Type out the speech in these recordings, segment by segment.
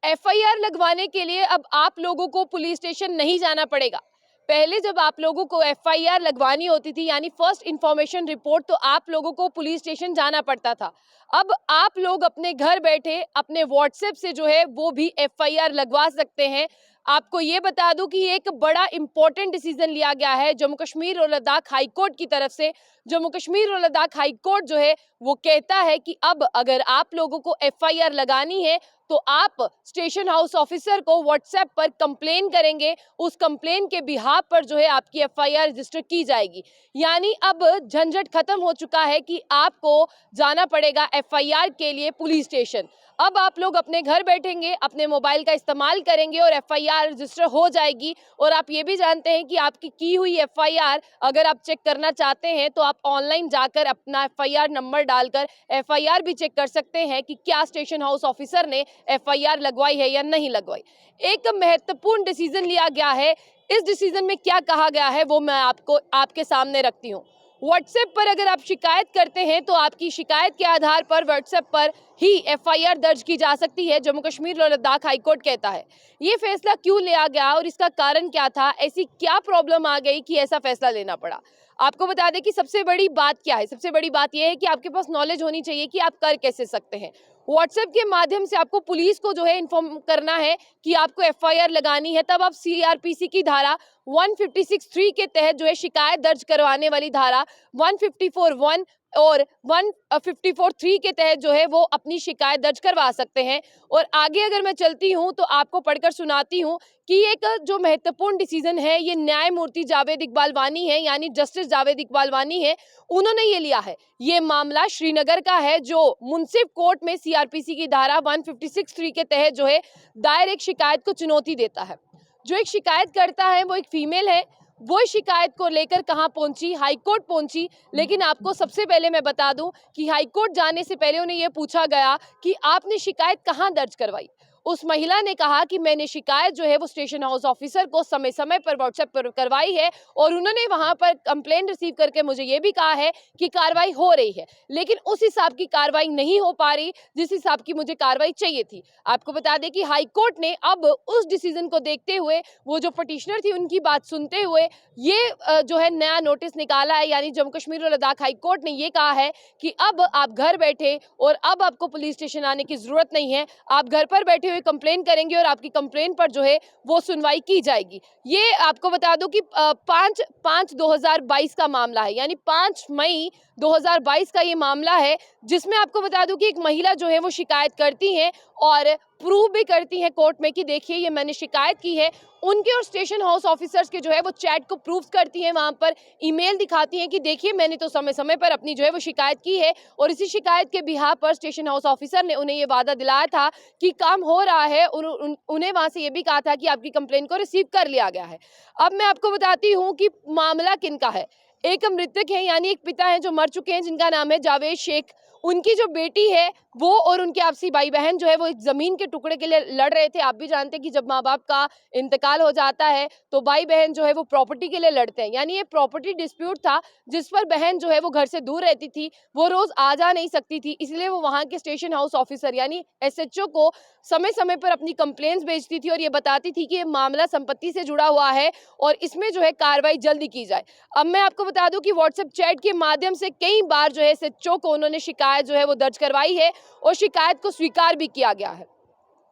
FIR लगवाने के लिए अब आप लोगों को पुलिस स्टेशन नहीं जाना पड़ेगा। पहले जब आप लोगों को एफआईआर लगवानी होती थी यानी फर्स्ट इंफॉर्मेशन रिपोर्ट, तो आप लोगों को पुलिस स्टेशन जाना पड़ता था। अब आप लोग अपने घर बैठे अपने व्हाट्सएप से जो है वो भी एफआईआर लगवा सकते हैं। आपको ये बता दूं कि एक बड़ा इंपॉर्टेंट डिसीजन लिया गया है जम्मू कश्मीर और लद्दाख हाई कोर्ट की तरफ से। जम्मू कश्मीर और लद्दाख हाई कोर्ट जो है वो कहता है कि अब अगर आप लोगों को एफआईआर लगानी है तो आप स्टेशन हाउस ऑफिसर को व्हाट्सएप पर कंप्लेन करेंगे, उस कंप्लेन के बिहाफ पर जो है आपकी एफआईआर रजिस्टर की जाएगी। यानी अब झंझट खत्म हो चुका है कि आपको जाना पड़ेगा एफआईआर के लिए पुलिस स्टेशन। अब आप लोग अपने घर बैठेंगे, अपने मोबाइल का इस्तेमाल करेंगे और एफआईआर रजिस्टर हो जाएगी। और आप ये भी जानते हैं कि आपकी की हुई एफआईआर अगर आप चेक करना चाहते हैं तो आप ऑनलाइन जाकर अपना एफआईआर नंबर डालकर एफआईआर भी चेक कर सकते हैं कि क्या स्टेशन हाउस ऑफिसर ने एफआईआर लगवाई है या नहीं लगवाई। एक महत्वपूर्ण डिसीजन लिया गया है। इस डिसीजन में क्या कहा गया है वो मैं आपको आपके सामने रखती हूँ। व्हाट्सएप पर अगर आप शिकायत करते हैं तो आपकी शिकायत के आधार पर व्हाट्सएप पर ही एफआईआर दर्ज की जा सकती है, जम्मू कश्मीर और लद्दाख हाईकोर्ट कहता है। ये फैसला क्यों लिया गया और इसका कारण क्या था, ऐसी क्या प्रॉब्लम आ गई कि ऐसा फैसला लेना पड़ा। आपको बता दें कि सबसे बड़ी बात क्या है। सबसे बड़ी बात यह है कि आपके पास नॉलेज होनी चाहिए कि आप कर कैसे सकते हैं। व्हाट्सएप के माध्यम से आपको पुलिस को जो है इन्फॉर्म करना है कि आपको एफआईआर लगानी है, तब आप सीआरपीसी की धारा 156(3) के तहत जो है शिकायत दर्ज करवाने वाली धारा 154(1) और 154(3) के तहत जो है वो अपनी शिकायत दर्ज करवा सकते हैं। और आगे अगर मैं चलती हूँ तो आपको पढ़कर सुनाती हूँ कि एक जो महत्वपूर्ण डिसीजन है ये न्यायमूर्ति जावेद इकबाल वानी है, यानी जस्टिस जावेद इकबाल वानी है, उन्होंने ये लिया है। ये मामला श्रीनगर का है जो मुंसिफ कोर्ट में सीआरपीसी की धारा 156(3) के तहत जो है दायर एक शिकायत को चुनौती देता है। जो एक शिकायत करता है वो एक फीमेल है। वो शिकायत को लेकर कहाँ पहुंची, हाईकोर्ट पहुंची। लेकिन आपको सबसे पहले मैं बता दूं कि हाईकोर्ट जाने से पहले उन्हें यह पूछा गया कि आपने शिकायत कहाँ दर्ज करवाई। उस महिला ने कहा कि मैंने शिकायत जो है वो स्टेशन हाउस ऑफिसर को समय समय पर व्हाट्सएप पर करवाई है और उन्होंने वहां पर कंप्लेंट रिसीव करके मुझे ये भी कहा है कि कार्रवाई हो रही है, लेकिन उस हिसाब की कार्रवाई नहीं हो पा रही जिस हिसाब की मुझे कार्रवाई चाहिए थी। आपको बता दें कि हाईकोर्ट ने अब उस डिसीजन को देखते हुए, वो जो पिटिशनर थी उनकी बात सुनते हुए ये जो है नया नोटिस निकाला है। यानी जम्मू कश्मीर और लद्दाख हाईकोर्ट ने ये कहा है कि अब आप घर बैठे और अब आपको पुलिस स्टेशन आने की जरूरत नहीं है, आप घर पर बैठे हुए कंप्लेन करेंगे और आपकी कंप्लेन पर जो है वो सुनवाई की जाएगी। ये आपको बता दूं कि 5/5/2022 का मामला है, यानी 5 मई 2022 का ये मामला है, जिसमें आपको बता दूं कि एक महिला जो है वो शिकायत करती है और प्रूव भी करती है कोर्ट में कि देखिए ये मैंने शिकायत की है। उनके और स्टेशन हाउस ऑफिसर्स के जो है वो चैट को प्रूव करती हैं, वहां पर ईमेल दिखाती हैं कि देखिए मैंने तो समय समय पर अपनी जो है वो शिकायत की है और इसी शिकायत के बिहाफ पर स्टेशन हाउस ऑफिसर ने उन्हें ये वादा दिलाया था कि काम हो रहा है। उन्हें वहां से ये भी कहा था कि आपकी कंप्लेन को रिसीव कर लिया गया है। अब मैं आपको बताती हूँ कि मामला किनका है। एक मृतक है, यानी एक पिता है जो मर चुके हैं, जिनका नाम है जावेद शेख। उनकी जो बेटी है वो और उनके आपसी भाई बहन जो है वो एक जमीन के टुकड़े के लिए लड़ रहे थे। आप भी जानते हैं कि जब माँ बाप का इंतकाल हो जाता है तो भाई बहन जो है वो प्रॉपर्टी के लिए लड़ते हैं। यानी ये प्रॉपर्टी डिस्प्यूट था जिस पर बहन जो है वो घर से दूर रहती थी, वो रोज आ जा नहीं सकती थी, इसलिए वो वहां के स्टेशन हाउस ऑफिसर यानी एसएचओ को समय समय पर अपनी कंप्लेंट्स भेजती थी और ये बताती थी कि ये मामला संपत्ति से जुड़ा हुआ है और इसमें जो है कार्रवाई जल्दी की जाए। अब मैं आपको बता दूं कि व्हाट्सएप चैट के माध्यम से कई बार जो है एसएचओ को उन्होंने शिकायत जो है वो दर्ज करवाई है और शिकायत को स्वीकार भी किया गया है।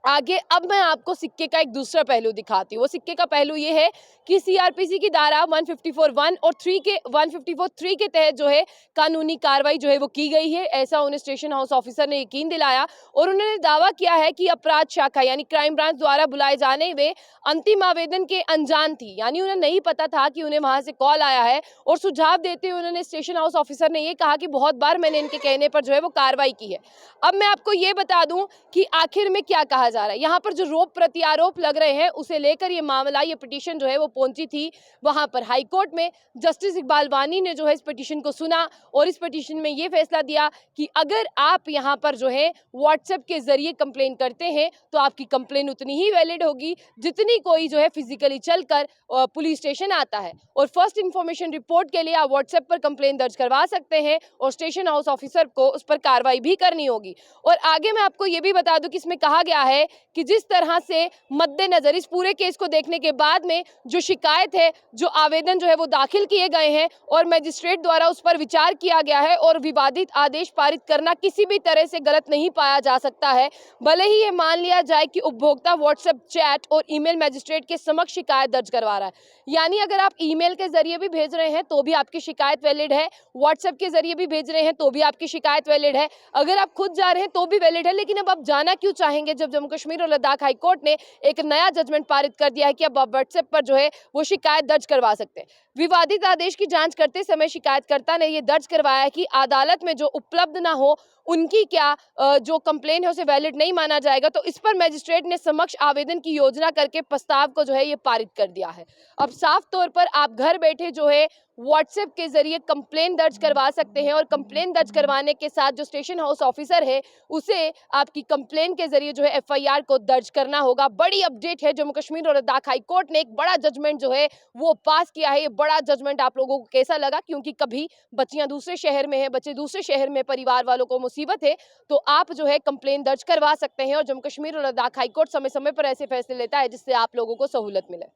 आगे अब मैं आपको सिक्के का एक दूसरा पहलू दिखाती हूँ। वो सिक्के का पहलू ये है कि सीआरपीसी की धारा 154(1) और 154(3) के तहत जो है कानूनी कार्रवाई जो है वो की गई है, ऐसा उन्हें स्टेशन हाउस ऑफिसर ने यकीन दिलाया। और उन्होंने दावा किया है कि अपराध शाखा यानी क्राइम ब्रांच द्वारा बुलाए जाने वे अंतिम आवेदन के अनजान थी, यानी उन्हें नहीं पता था कि उन्हें वहां से कॉल आया है। और सुझाव देते हुए उन्होंने स्टेशन हाउस ऑफिसर ने ये कहा कि बहुत बार मैंने इनके कहने पर जो है वो कार्रवाई की है। अब मैं आपको ये बता दूं कि आखिर में क्या कहा जा रहा है। यहाँ पर जो रोप प्रत्यारोप लग रहे हैं उसे लेकर ये मामला, ये पिटीशन जो है वो पहुंची थी वहां पर हाईकोर्ट में। जस्टिस इकबाल वानी ने जो है इस पिटीशन को सुना और इस पिटीशन में ये फैसला दिया कि अगर आप यहाँ पर जो है व्हाट्सएप के जरिए कंप्लेन करते हैं तो आपकी कंप्लेन उतनी ही वैलिड होगी जितनी कोई जो है फिजिकली चलकर पुलिस स्टेशन आता है। और फर्स्ट इंफॉर्मेशन रिपोर्ट के लिए आप व्हाट्सएप पर कंप्लेन दर्ज करवा सकते हैं और स्टेशन हाउस ऑफिसर को उस पर कार्रवाई भी करनी होगी। और आगे मैं आपको ये भी बता दूं कि इसमें कहा गया है है कि जिस तरह से मद्देनजर इस पूरे केस को देखने के बाद में जो शिकायत है, जो आवेदन जो है वो दाखिल किए गए हैं और मजिस्ट्रेट द्वारा उस पर विचार किया गया है और विवादित आदेश पारित करना किसी भी तरह से गलत नहीं पाया जा सकता है। भले ही ये मान लिया जाए कि उपभोक्ता व्हाट्सएप चैट और ईमेल मजिस्ट्रेट के समक्ष शिकायत दर्ज करवा रहा है, यानी अगर आप ईमेल के जरिए भी भेज रहे हैं तो भी आपकी शिकायत वैलिड है, व्हाट्सएप के जरिए भी भेज रहे हैं तो भी आपकी शिकायत वैलिड है, अगर आप खुद जा रहे हैं तो भी वैलिड है। लेकिन अब आप जाना क्यों चाहेंगे जब जम्मू कश्मीर और लद्दाख हाई कोर्ट ने एक नया जजमेंट पारित कर दिया है कि अब आप व्हाट्सएप पर जो है वो शिकायत दर्ज करवा सकते हैं। विवादित आदेश की जांच करते समय शिकायतकर्ता ने ये दर्ज करवाया है कि अदालत में जो उपलब्ध ना हो उनकी क्या जो कंप्लेन है उसे वैलिड नहीं माना जाएगा। तो इस पर मजिस्ट्रेट ने समक्ष आवेदन की योजना करके प्रस्ताव को जो है ये पारित कर दिया है। अब साफ तौर पर आप घर बैठे जो है व्हाट्सएप के जरिए कंप्लेन दर्ज करवा सकते हैं और कंप्लेन दर्ज करवाने के साथ जो स्टेशन हाउस ऑफिसर है उसे आपकी कंप्लेन के जरिए जो है एफआईआर को दर्ज करना होगा। बड़ी अपडेट है, जम्मू कश्मीर और लद्दाख हाई कोर्ट ने एक बड़ा जजमेंट जो है वो पास किया है। ये बड़ा जजमेंट आप लोगों को कैसा लगा? क्योंकि कभी बच्चियां दूसरे शहर में है, बच्चे दूसरे शहर में, परिवार वालों को मुसीबत है, तो आप जो है कंप्लेन दर्ज करवा सकते हैं और जम्मू कश्मीर और लद्दाख हाई कोर्ट समय समय पर ऐसे फैसले लेता है जिससे आप लोगों को सहूलत मिले।